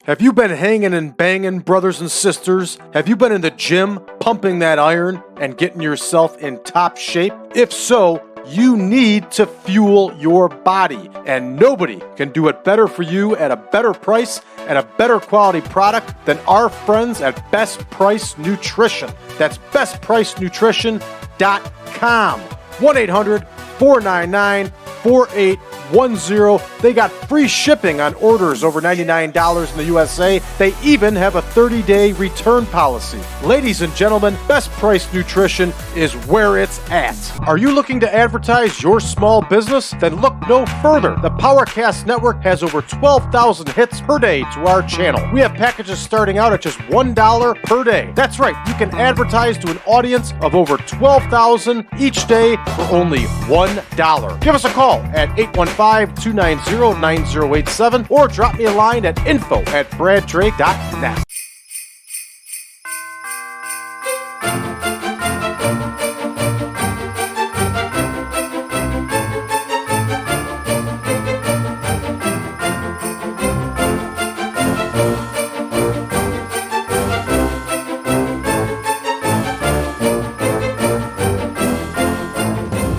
Have you been hanging and banging, brothers and sisters? Have you been in the gym, pumping that iron, and getting yourself in top shape? If so, you need to fuel your body, and nobody can do it better for you at a better price and a better quality product than our friends at Best Price Nutrition. That's bestpricenutrition.com. 1-800-499-4810. They got free shipping on orders over $99 in the USA. They even have a 30-day return policy. Ladies and gentlemen, Best Price Nutrition is where it's at. Are you looking to advertise your small business? Then look no further. The PowerCast Network has over 12,000 hits per day to our channel. We have packages starting out at just $1 per day. That's right, you can advertise to an audience of over 12,000 each day for only $1. Give us a call at 815-290-9087 or drop me a line at info@braddrake.net.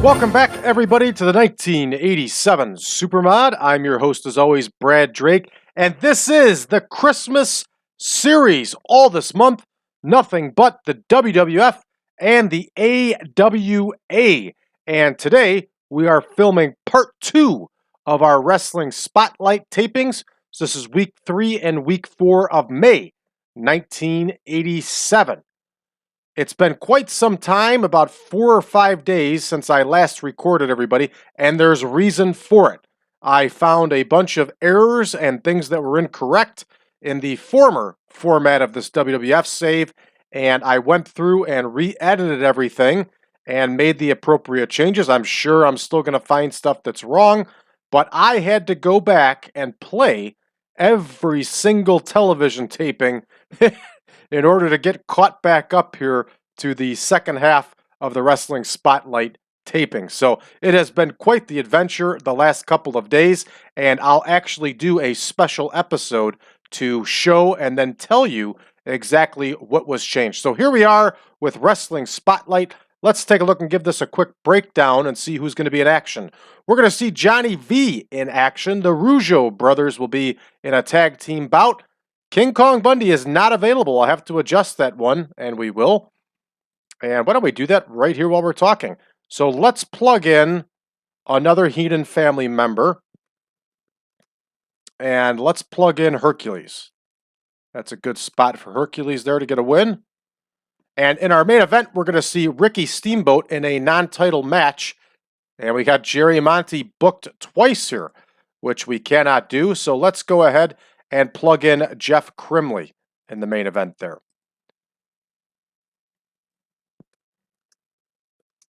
Welcome back, everybody, to the 1987 Supermod. I'm your host, as always, Brad Drake, and this is the Christmas series. All this month, nothing but the WWF and the AWA. And today, we are filming part 2 of our wrestling spotlight tapings. So this is week 3 and week 4 of May 1987. It's been quite some time, about 4 or 5 days since I last recorded, everybody, and there's reason for it. I found a bunch of errors and things that were incorrect in the former format of this WWF save, and I went through and re-edited everything and made the appropriate changes. I'm sure I'm still going to find stuff that's wrong, but I had to go back and play every single television taping in order to get caught back up here to the second half of the Wrestling Spotlight taping. So it has been quite the adventure the last couple of days, and I'll actually do a special episode to show and then tell you exactly what was changed. So here we are with Wrestling Spotlight. Let's take a look and give this a quick breakdown and see who's going to be in action. We're going to see Johnny V in action. The Rougeau Brothers will be in a tag team bout. King Kong Bundy is not available. I'll have to adjust that one, and we will. And why don't we do that right here while we're talking? So let's plug in another Heenan family member. And let's plug in Hercules. That's a good spot for Hercules there to get a win. And in our main event, we're going to see Ricky Steamboat in a non-title match. And we got Jerry Monti booked twice here, which we cannot do. So let's go ahead and plug in Jeff Crimley in the main event there.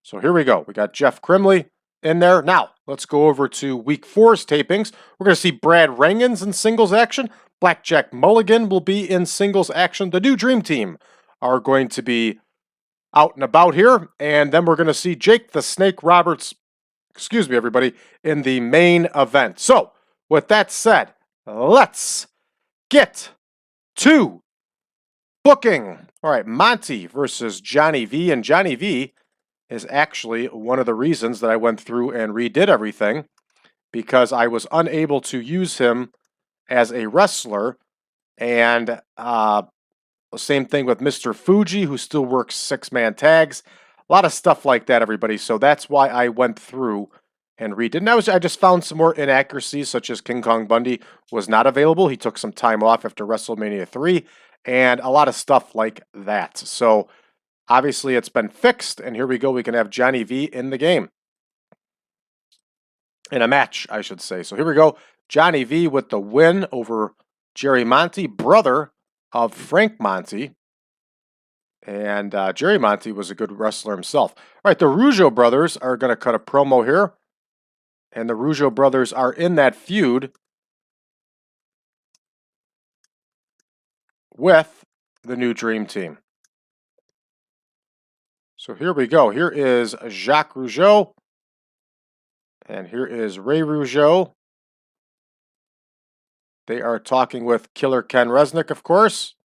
So here we go. We got Jeff Crimley in there. Now, let's go over to week 4's tapings. We're going to see Brad Rheingans in singles action. Blackjack Mulligan will be in singles action. The new Dream Team are going to be out and about here. And then we're going to see Jake the Snake Roberts, excuse me, everybody, in the main event. So, with that said, let's get to booking. All right, Monty versus Johnny V. And Johnny V is actually one of the reasons that I went through and redid everything, because I was unable to use him as a wrestler. And same thing with Mr. Fuji, who still works 6-man tags. A lot of stuff like that, everybody. So that's why I went through and redid. And I just found some more inaccuracies, such as King Kong Bundy was not available. He took some time off after WrestleMania 3, and a lot of stuff like that. So obviously it's been fixed, and here we go. We can have Johnny V in the game. In a match, I should say. So here we go. Johnny V with the win over Jerry Monti, brother of Frank Monti. And Jerry Monti was a good wrestler himself. All right, the Rougeau Brothers are going to cut a promo here. And the Rougeau Brothers are in that feud with the new Dream Team. So here we go. Here is Jacques Rougeau. And here is Ray Rougeau. They are talking with Killer Ken Resnick, of course.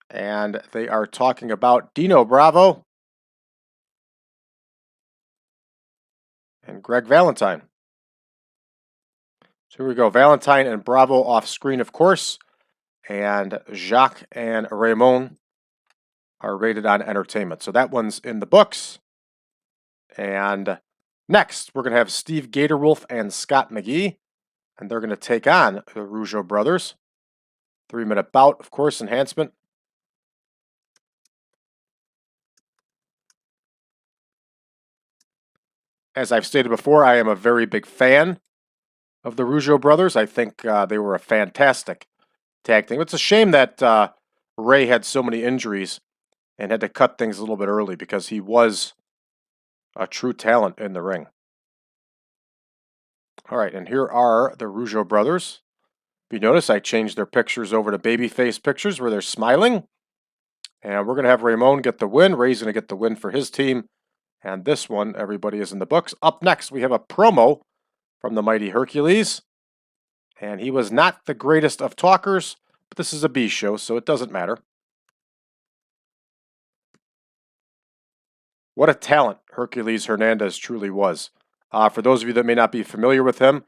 And they are talking about Dino Bravo and Greg Valentine. So here we go. Valentine and Bravo off screen, of course. And Jacques and Raymond are rated on entertainment. So that one's in the books. And next, we're going to have Steve Gatorwolf and Scott McGhee. And they're going to take on the Rougeau Brothers. 3-minute bout, of course, enhancement. As I've stated before, I am a very big fan of the Rougeau Brothers. I think they were a fantastic tag team. It's a shame that Ray had so many injuries and had to cut things a little bit early because he was a true talent in the ring. All right, and here are the Rougeau Brothers. If you notice, I changed their pictures over to babyface pictures where they're smiling. And we're going to have Raymond get the win. Ray's going to get the win for his team. And this one, everybody is in the books. Up next, we have a promo from the mighty Hercules. And he was not the greatest of talkers, but this is a B show, so it doesn't matter. What a talent Hercules Hernandez truly was. For those of you that may not be familiar with him,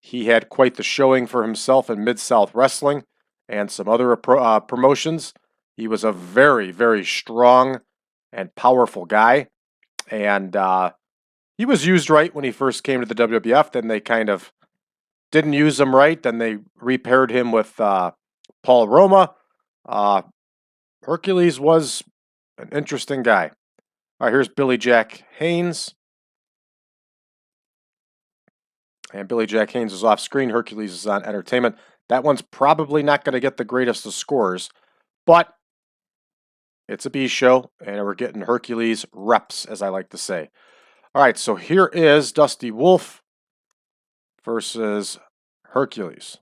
he had quite the showing for himself in Mid-South Wrestling and some other promotions. He was a very, very strong and powerful guy. And he was used right when he first came to the WWF. Then they kind of didn't use him right. Then they repaired him with Paul Roma. Hercules was an interesting guy. All right, here's Billy Jack Haynes. And Billy Jack Haynes is off screen. Hercules is on entertainment. That one's probably not going to get the greatest of scores, but it's a B show, and we're getting Hercules reps, as I like to say. All right, so here is Dusty Wolfe versus Hercules.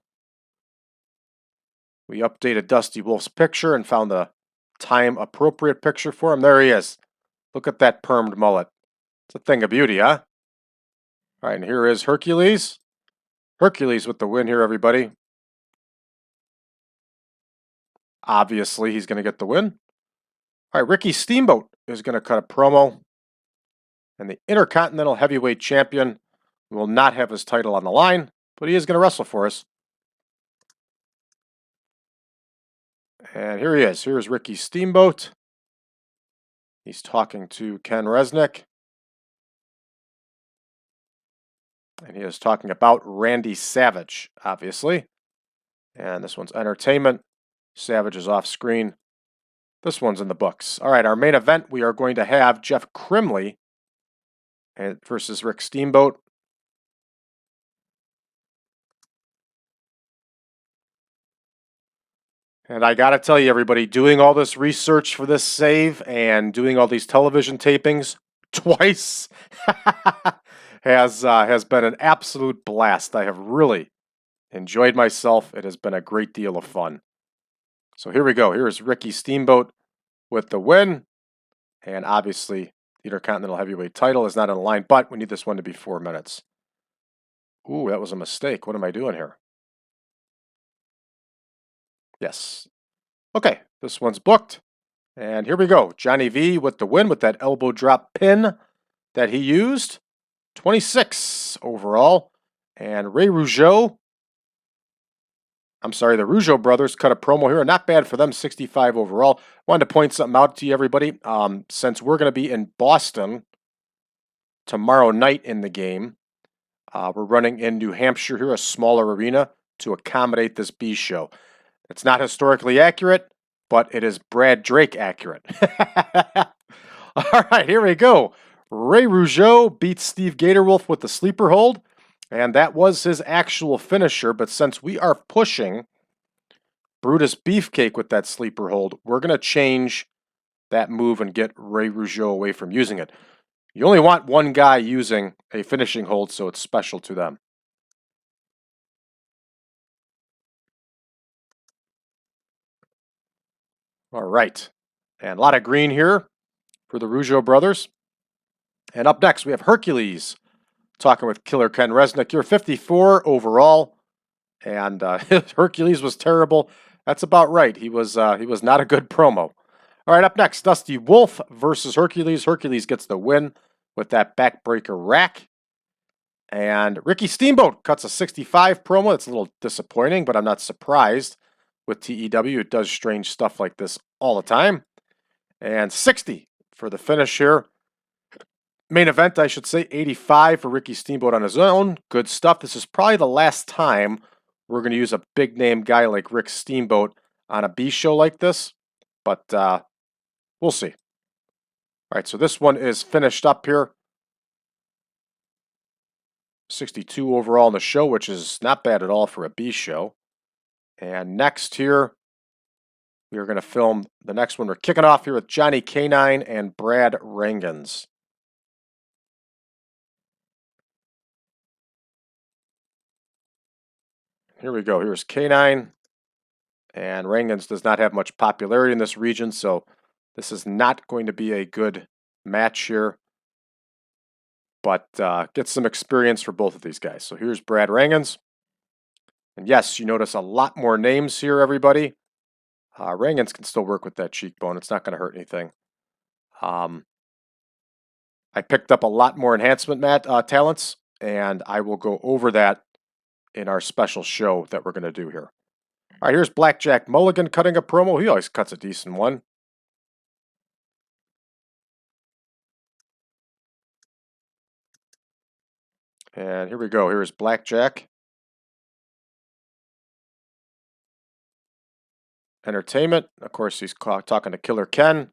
We updated Dusty Wolfe's picture and found the time-appropriate picture for him. There he is. Look at that permed mullet. It's a thing of beauty, huh? All right, and here is Hercules. Hercules with the win here, everybody. Obviously, he's going to get the win. All right, Ricky Steamboat is going to cut a promo. And the Intercontinental Heavyweight Champion will not have his title on the line, but he is going to wrestle for us. And here he is. Here's Ricky Steamboat. He's talking to Ken Resnick. And he is talking about Randy Savage, obviously. And this one's entertainment. Savage is off screen. This one's in the books. All right, our main event, we are going to have Jeff Crimley versus Rick Steamboat. And I got to tell you, everybody, doing all this research for this save and doing all these television tapings twice has been an absolute blast. I have really enjoyed myself. It has been a great deal of fun. So here we go. Here's Ricky Steamboat with the win. And obviously, the Intercontinental Heavyweight title is not on the line, but we need this one to be 4 minutes. Ooh, that was a mistake. What am I doing here? Yes. Okay, this one's booked. And here we go. Johnny V with the win with that elbow drop pin that he used. 26 overall. And the Rougeau Brothers cut a promo here. Not bad for them, 65 overall. Wanted to point something out to you, everybody. Since we're going to be in Boston tomorrow night in the game, we're running in New Hampshire here, a smaller arena, to accommodate this B show. It's not historically accurate, but it is Brad Drake accurate. All right, here we go. Ray Rougeau beats Steve Gatorwolf with the sleeper hold, and that was his actual finisher. But since we are pushing Brutus Beefcake with that sleeper hold, we're going to change that move and get Ray Rougeau away from using it. You only want one guy using a finishing hold, so it's special to them. All right. And a lot of green here for the Rougeau brothers. And up next, we have Hercules talking with Killer Ken Resnick. You're 54 overall, and Hercules was terrible. That's about right. He was not a good promo. All right, up next, Dusty Wolfe versus Hercules. Hercules gets the win with that backbreaker rack. And Ricky Steamboat cuts a 65 promo. It's a little disappointing, but I'm not surprised. With TEW, it does strange stuff like this all the time. And 60 for the finish here. Main event, I should say, 85 for Ricky Steamboat on his own. Good stuff. This is probably the last time we're going to use a big name guy like Rick Steamboat on a B show like this. But we'll see. All right, so this one is finished up here. 62 overall in the show, which is not bad at all for a B show. And next here, we are going to film the next one. We're kicking off here with Johnny K9 and Brad Rheingans. Here we go. Here's K9. And Rheingans does not have much popularity in this region, so this is not going to be a good match here. But get some experience for both of these guys. So here's Brad Rheingans. And yes, you notice a lot more names here, everybody. Rheingans can still work with that cheekbone. It's not going to hurt anything. I picked up a lot more enhancement talents, and I will go over that in our special show that we're going to do here. All right, here's Blackjack Mulligan cutting a promo. He always cuts a decent one. And here we go. Here's Blackjack. Entertainment. Of course, he's talking to Killer Ken.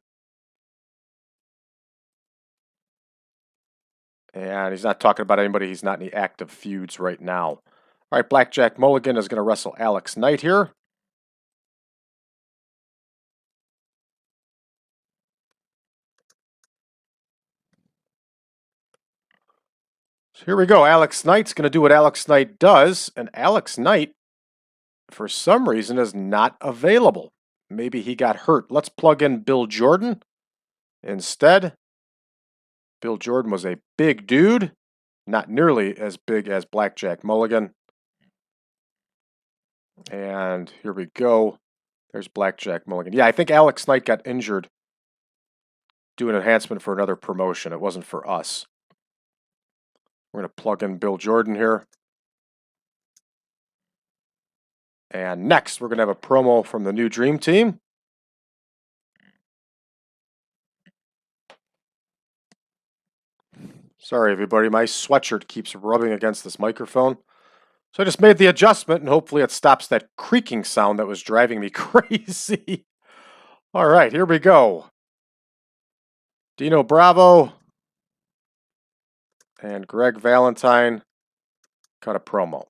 And he's not talking about anybody. He's not in any active feuds right now. All right, Blackjack Mulligan is going to wrestle Alex Knight here. So here we go. Alex Knight's going to do what Alex Knight does. And Alex Knight, for some reason, is not available. Maybe he got hurt. Let's plug in Bill Jordan instead. Bill Jordan was a big dude. Not nearly as big as Blackjack Mulligan. And here we go. There's Blackjack Mulligan. Yeah, I think Alex Knight got injured doing enhancement for another promotion. It wasn't for us. We're going to plug in Bill Jordan here. And next, we're going to have a promo from the new Dream Team. Sorry, everybody. My sweatshirt keeps rubbing against this microphone. So I just made the adjustment, and hopefully it stops that creaking sound that was driving me crazy. All right, here we go. Dino Bravo and Greg Valentine cut a promo. All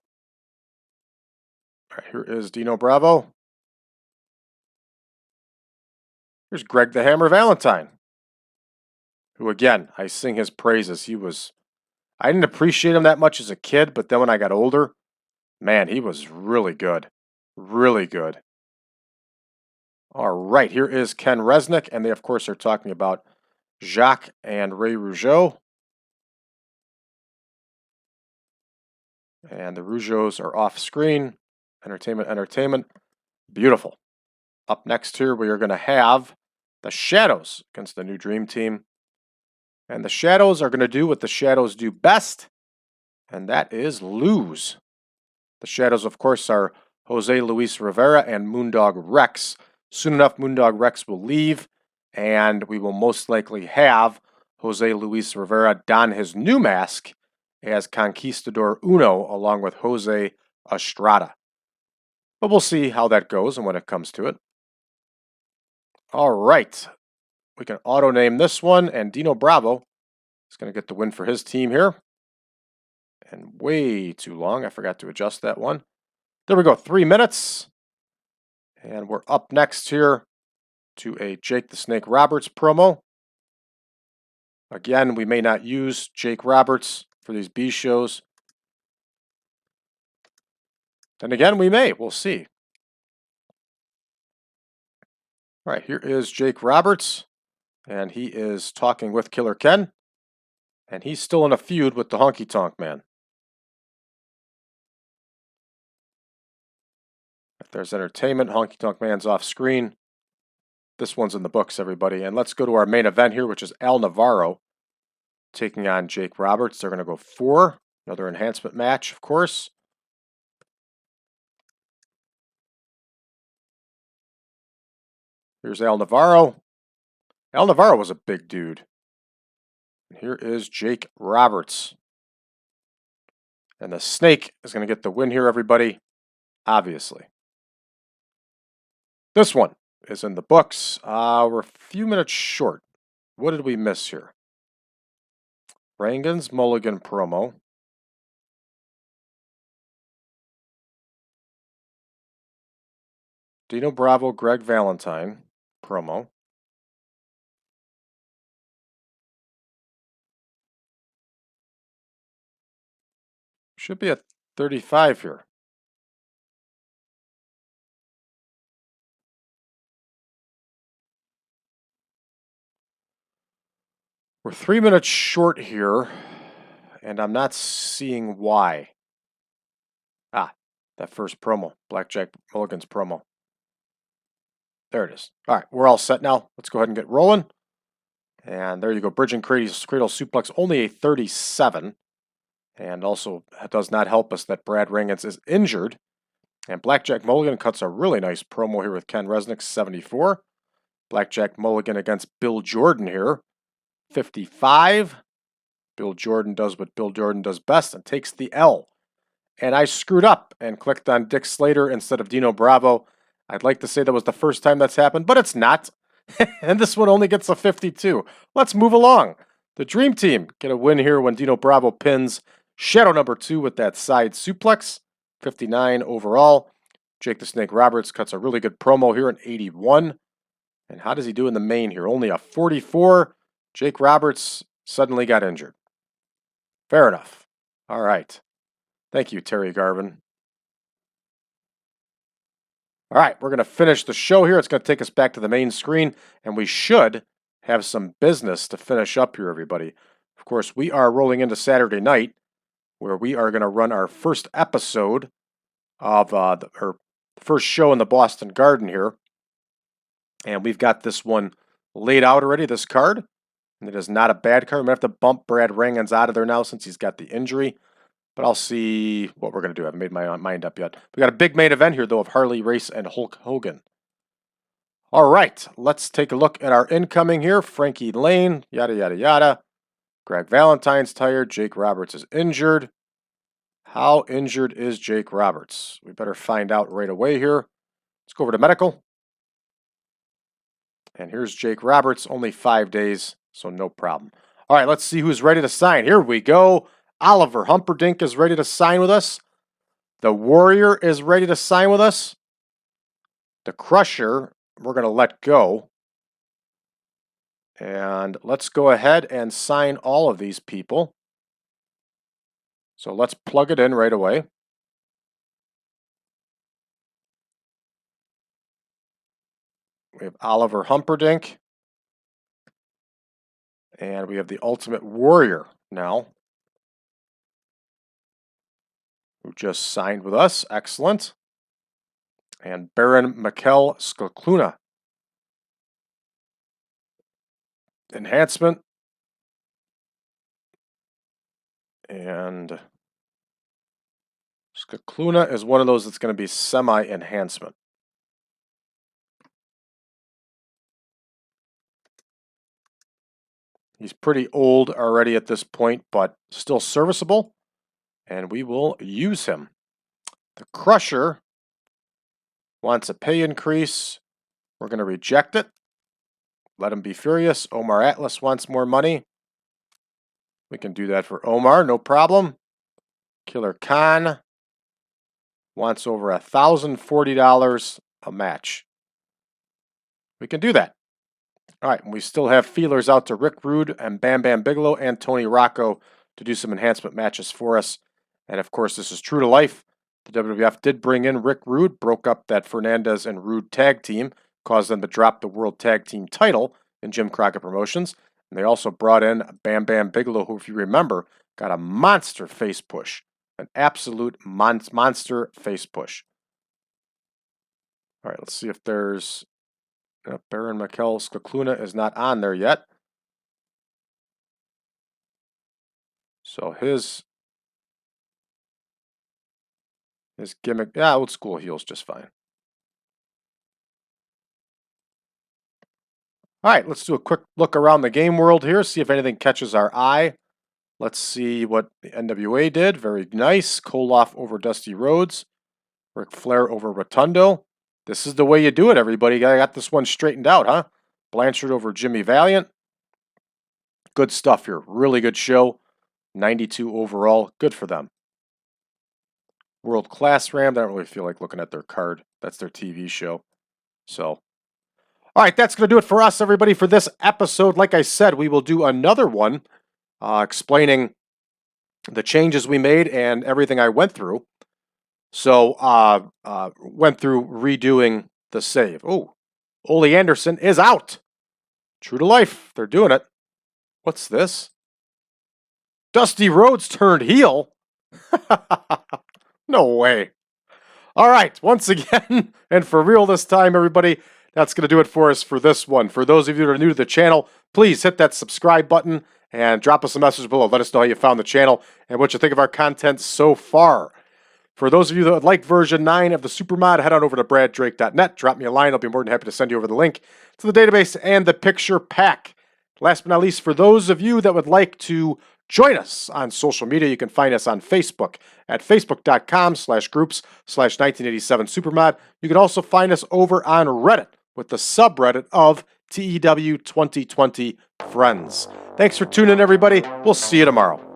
right, here is Dino Bravo. Here's Greg the Hammer Valentine, who, again, I sing his praises. I didn't appreciate him that much as a kid, but then when I got older, man, he was really good. Really good. All right, here is Ken Resnick, and they, of course, are talking about Jacques and Ray Rougeau. And the Rougeaus are off screen. Entertainment, entertainment. Beautiful. Up next here, we are going to have the Shadows against the new Dream Team. And the Shadows are going to do what the Shadows do best, and that is lose. The Shadows, of course, are Jose Luis Rivera and Moondog Rex. Soon enough, Moondog Rex will leave, and we will most likely have Jose Luis Rivera don his new mask as Conquistador Uno along with Jose Estrada. But we'll see how that goes and when it comes to it. All right. We can auto-name this one, and Dino Bravo is going to get the win for his team here. And way too long. I forgot to adjust that one. There we go, 3 minutes. And we're up next here to a Jake the Snake Roberts promo. Again, we may not use Jake Roberts for these B shows. Then again, we may. We'll see. All right, here is Jake Roberts. And he is talking with Killer Ken. And he's still in a feud with the Honky Tonk Man. If there's entertainment, Honky Tonk Man's off screen. This one's in the books, everybody. And let's go to our main event here, which is Al Navarro taking on Jake Roberts. They're going to go 4. Another enhancement match, of course. Here's Al Navarro. Al Navarro was a big dude. And here is Jake Roberts. And the Snake is going to get the win here, everybody. Obviously. This one is in the books. We're a few minutes short. What did we miss here? Rheingans Mulligan promo. Dino Bravo, Greg Valentine promo. Should be at 35 here. We're 3 minutes short here, and I'm not seeing why. That first promo, Blackjack Mulligan's promo. There it is. All right, we're all set now. Let's go ahead and get rolling. And there you go, bridging cradle suplex, only a 37. And also, it does not help us that Brad Rheingans is injured. And Blackjack Mulligan cuts a really nice promo here with Ken Resnick, 74. Blackjack Mulligan against Bill Jordan here, 55. Bill Jordan does what Bill Jordan does best and takes the L. And I screwed up and clicked on Dick Slater instead of Dino Bravo. I'd like to say that was the first time that's happened, but it's not. And this one only gets a 52. Let's move along. The Dream Team get a win here when Dino Bravo pins Shadow number 2 with that side suplex. 59 overall. Jake the Snake Roberts cuts a really good promo here in 81. And how does he do in the main here? Only a 44. Jake Roberts suddenly got injured. Fair enough. All right. Thank you, Terry Garvin. All right, we're going to finish the show here. It's going to take us back to the main screen, and we should have some business to finish up here, everybody. Of course, we are rolling into Saturday night, where we are going to run our first episode of our first show in the Boston Garden here. And we've got this one laid out already, this card. And it is not a bad card. I'm going to have to bump Brad Rheingans out of there now since he's got the injury. But I'll see what we're going to do. I haven't made my mind up yet. We got a big main event here, though, of Harley Race and Hulk Hogan. All right, let's take a look at our incoming here. Frankie Lane, yada, yada, yada. Greg Valentine's tired. Jake Roberts is injured. How injured is Jake Roberts? We better find out right away here. Let's go over to medical. And here's Jake Roberts, only 5 days, so no problem. All right, let's see who's ready to sign. Here we go. Oliver Humperdinck is ready to sign with us. The Warrior is ready to sign with us. The Crusher, we're going to let go. And let's go ahead and sign all of these people. So let's plug it in right away. We have Oliver Humperdinck. And we have the Ultimate Warrior now, who just signed with us. Excellent. And Baron Mikkel Skakluna. Enhancement. And Skakluna is one of those that's going to be semi-enhancement. He's pretty old already at this point, but still serviceable. And we will use him. The Crusher wants a pay increase. We're going to reject it. Let him be furious. Omar Atlas wants more money. We can do that for Omar, no problem. Killer Khan wants over $1,040 a match. We can do that. All right, and we still have feelers out to Rick Rude and Bam Bam Bigelow and Tony Rocco to do some enhancement matches for us. And of course, this is true to life. The WWF did bring in Rick Rude, broke up that Fernandez and Rude tag team, caused them to drop the World Tag Team title in Jim Crockett Promotions. And they also brought in Bam Bam Bigelow, who, if you remember, got a monster face push. An absolute monster face push. All right, let's see if there's... Baron Mikel Skluna is not on there yet. So his gimmick... Yeah, old school heel's just fine. All right, let's do a quick look around the game world here, see if anything catches our eye. Let's see what the NWA did. Very nice. Koloff over Dusty Rhodes. Ric Flair over Rotundo. This is the way you do it, everybody. I got this one straightened out, huh? Blanchard over Jimmy Valiant. Good stuff here. Really good show. 92 overall. Good for them. World Class Ram. I don't really feel like looking at their card. That's their TV show. So, all right, that's going to do it for us, everybody, for this episode. Like I said, we will do another one explaining the changes we made and everything I went through. So, went through redoing the save. Oh, Ole Anderson is out. True to life. They're doing it. What's this? Dusty Rhodes turned heel? No way. All right, once again, and for real this time, everybody, that's going to do it for us for this one. For those of you that are new to the channel, please hit that subscribe button and drop us a message below. Let us know how you found the channel and what you think of our content so far. For those of you that would like version 9 of the Supermod, head on over to braddrake.net. Drop me a line. I'll be more than happy to send you over the link to the database and the picture pack. Last but not least, for those of you that would like to join us on social media, you can find us on Facebook at facebook.com/groups/1987Supermod. You can also find us over on Reddit with the subreddit of TEW 2020 Friends. Thanks for tuning in, everybody. We'll see you tomorrow.